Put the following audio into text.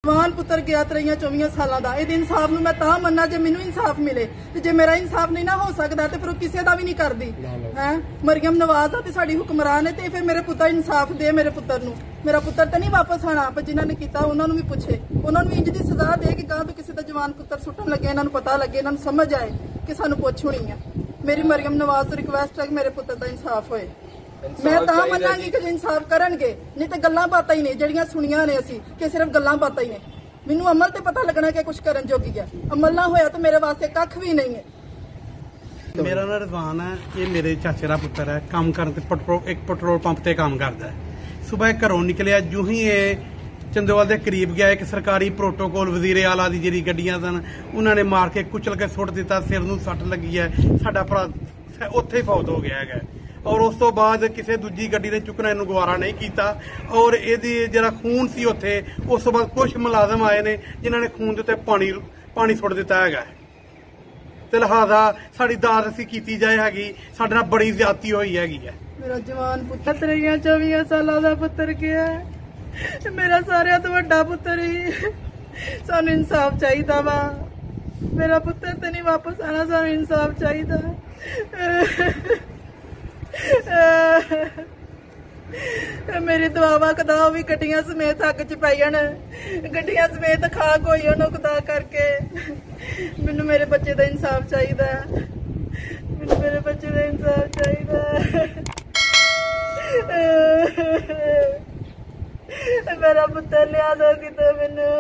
जवान पुत्र गया 23-24 सालों का। ये इंसाफ मैं तां मन्ना जे मैनू इंसाफ मिले, ते जे मेरा इंसाफ नहीं ना हो सकता तो फिर किसी का भी नहीं करती है। मरियम नवाज आ साडी हुक्मरान है, तो फिर मेरे पुत्र इंसाफ दे। मेरे पुत्र नू, मेरा पुत्र तो नहीं वापस आना, पर जिन्होंने किया उन्होंने भी पूछे, उन्होंने इंज की सजा दे कि गां तो किसी का जवान पुत्र सुटन लगे, इन्होंने पता लगे, इन्होंने समझ आए कि सानू पुछ होनी है। मेरी मरियम नवाज तो रिक्वेस्ट है कि मेरे पुत्र का इंसाफ होए। मैं तां मन्नांगी कि इंसाफ करनगे, नहीं तो गल्लां बातां ही ने जिहड़ियां सुनियां ने असीं कि सिर्फ गल्लां बातां ही ने। मैनू अमल ते पता लगना कि कुछ करन जोगी है, अमल ना होया तो मेरे वास्ते कख भी नहीं है। मेरा नाम रिजवान है, ये मेरे चाचे का पुत्र है। काम करते एक पेट्रोल पंप ते काम करता है। सुबह घरों निकलिया, जू ही ये चंदोवाल के करीब गया, एक सरकारी प्रोटोकॉल वजीरे आला दी जी गड्डियां सन, उन्होंने मार के कुचल के सुट दिता, सिर नूं सट लगी है। साडा भरा उत्थे ही फौत हो गया है। और उस तो बाद किसी दूजी गड्डी ने चुकना इन्हू गवारा नहीं किया, और यदि जरा खून सी उत्थे, उस तो बाद कुछ मुलाजम आए ने जिन्होंने खून के उत्ते पानी सुट दिता है। ते लिहाजा साडी दाद असीं कीती जाए हैगी, साडे नाल बड़ी ज्यादती होई हैगी है। मेरा जवान पुत्र 23-24 सालों का पुत्र गया, मेरा सारिया तो वड्डा पुत्र ही। सानू इंसाफ चाहिए वा, मेरा पुत्र तो नहीं वापस आना, सानू इंसाफ चाहिए। मेरी दुआवा खुदा भी गड्डियां समेत हक च पाईन, गड्डियां समेत खाक होई उन्होंने खुदा करके। मैनू मेरे बच्चे का इंसाफ चाहिए, मैनू मेरे बच्चे का इंसाफ चाहिए। मेरा पुत्र लिया दो किते मैनू।